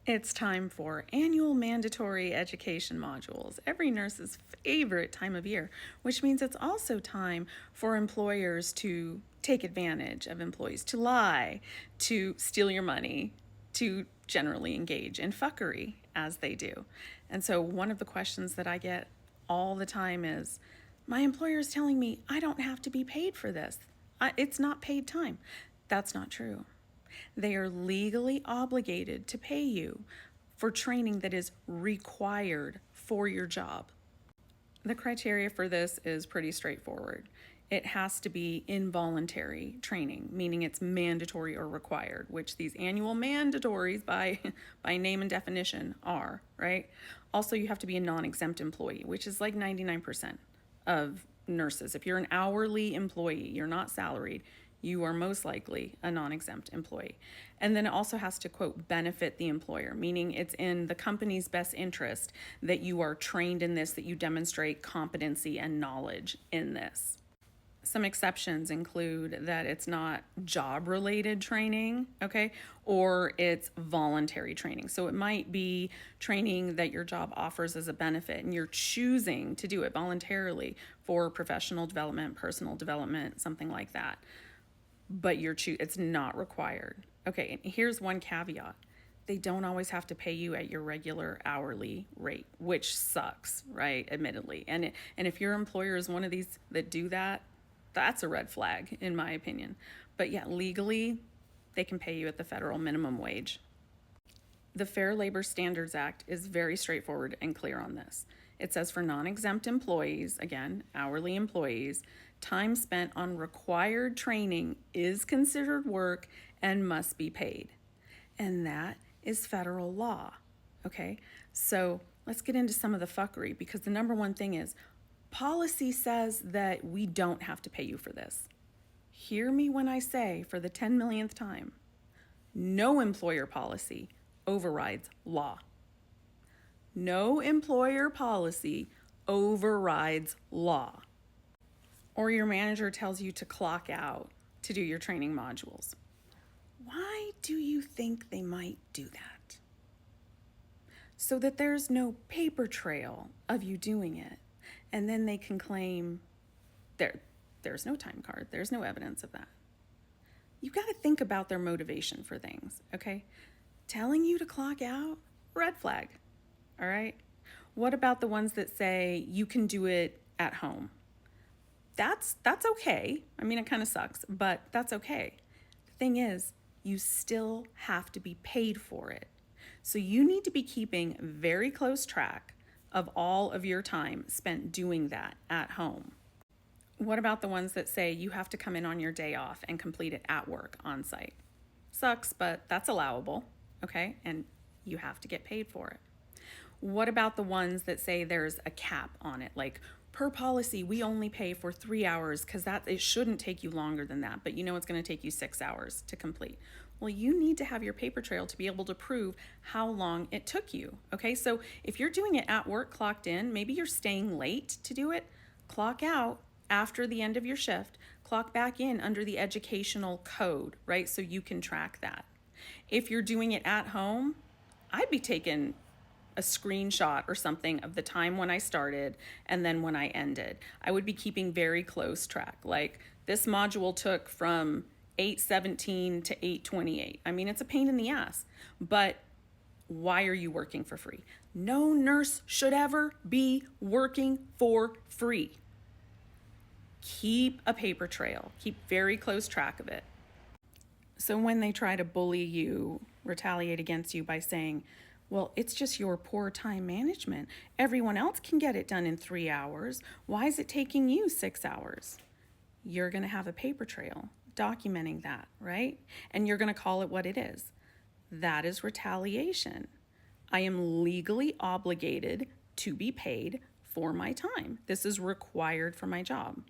It's time for annual mandatory education modules, every nurse's favorite time of year, which means it's also time for employers to take advantage of employees, to lie, to steal your money, to generally engage in fuckery as they do. And so, one of the questions that I get all the time is, my employer is telling me I don't have to be paid for this. It's not paid time. That's not true. They are legally obligated to pay you for training that is required for your job. The criteria for this is pretty straightforward. It has to be involuntary training, meaning it's mandatory or required, which these annual mandatories by name and definition are, right? Also, you have to be a non-exempt employee, which is like 99% of nurses. If you're an hourly employee, you're not salaried, you are most likely a non-exempt employee. And then it also has to, quote, benefit the employer, meaning it's in the company's best interest that you are trained in this, that you demonstrate competency and knowledge in this. Some exceptions include that it's not job-related training, okay, or it's voluntary training. So it might be training that your job offers as a benefit and you're choosing to do it voluntarily for professional development, personal development, something like that. But it's not required. Okay, and here's one caveat. They don't always have to pay you at your regular hourly rate, which sucks, right? Admittedly. And if your employer is one of these that do that, that's a red flag, in my opinion. But yeah, legally, they can pay you at the federal minimum wage. The Fair Labor Standards Act is very straightforward and clear on this. It says for non-exempt employees, again, hourly employees, time spent on required training is considered work and must be paid. And that is federal law, okay? So let's get into some of the fuckery, because the number one thing is policy says that we don't have to pay you for this. Hear me when I say, for the 10 millionth time, no employer policy overrides law. No employer policy overrides law. Or your manager tells you to clock out to do your training modules. Why do you think they might do that? So that there's no paper trail of you doing it. And then they can claim there's no time card, there's no evidence of that. You've got to think about their motivation for things, okay? Telling you to clock out, red flag, all right? What about the ones that say you can do it at home? That's okay. I mean, it kind of sucks, but that's okay. The thing is, you still have to be paid for it. So you need to be keeping very close track of all of your time spent doing that at home. What about the ones that say you have to come in on your day off and complete it at work on site? Sucks, but that's allowable, okay? And you have to get paid for it. What about the ones that say there's a cap on it, like per policy, we only pay for 3 hours because it shouldn't take you longer than that, but you know it's going to take you 6 hours to complete. Well, you need to have your paper trail to be able to prove how long it took you, okay? So if you're doing it at work clocked in, maybe you're staying late to do it, clock out after the end of your shift, clock back in under the educational code, right? So you can track that. If you're doing it at home, I'd be taking a screenshot or something of the time when I started and then when I ended. I would be keeping very close track. Like, this module took from 8:17 to 8:28. I mean, it's a pain in the ass, but why are you working for free? No nurse should ever be working for free. Keep a paper trail. Keep very close track of it. So when they try to bully you, retaliate against you by saying, well, it's just your poor time management. Everyone else can get it done in 3 hours. Why is it taking you 6 hours? You're going to have a paper trail documenting that, right? And you're going to call it what it is. That is retaliation. I am legally obligated to be paid for my time. This is required for my job.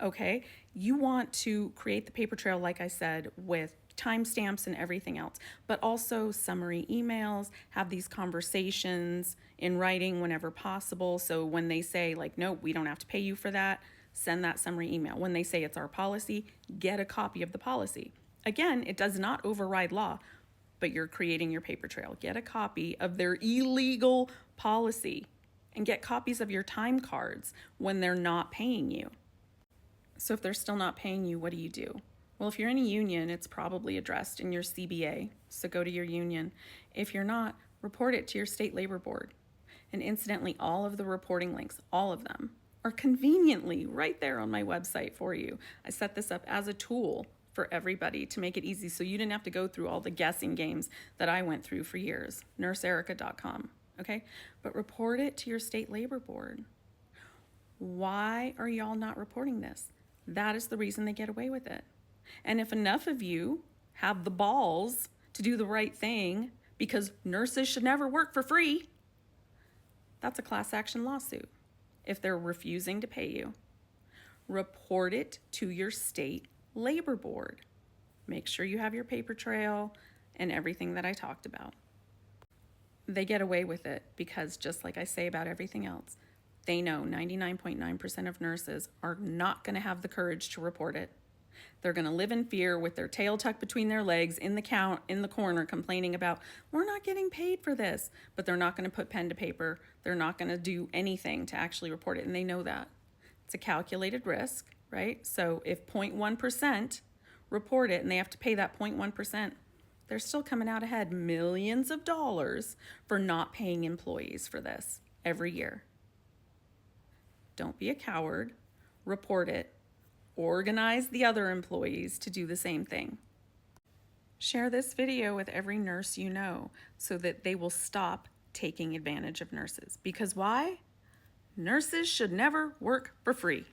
Okay? You want to create the paper trail, like I said, with timestamps and everything else, but also summary emails, have these conversations in writing whenever possible. So when they say, like, no, we don't have to pay you for that, send that summary email. When they say it's our policy, get a copy of the policy. Again, it does not override law, but you're creating your paper trail. Get a copy of their illegal policy and get copies of your time cards when they're not paying you. So if they're still not paying you, what do? Well, if you're in a union, it's probably addressed in your CBA, so go to your union. If you're not, report it to your state labor board. And incidentally, all of the reporting links, all of them, are conveniently right there on my website for you. I set this up as a tool for everybody to make it easy so you didn't have to go through all the guessing games that I went through for years. nurseerica.com, okay? But report it to your state labor board. Why are y'all not reporting this? That is the reason they get away with it. And if enough of you have the balls to do the right thing, because nurses should never work for free, that's a class action lawsuit. If they're refusing to pay you, report it to your state labor board. Make sure you have your paper trail and everything that I talked about. They get away with it because, just like I say about everything else, they know 99.9% of nurses are not going to have the courage to report it. They're going to live in fear with their tail tucked between their legs in the corner complaining about, we're not getting paid for this, but they're not going to put pen to paper. They're not going to do anything to actually report it, and they know that. It's a calculated risk, right? So if 0.1% report it and they have to pay that 0.1%, they're still coming out ahead millions of dollars for not paying employees for this every year. Don't be a coward. Report it. Organize the other employees to do the same thing. Share this video with every nurse you know so that they will stop taking advantage of nurses. Because why? Nurses should never work for free.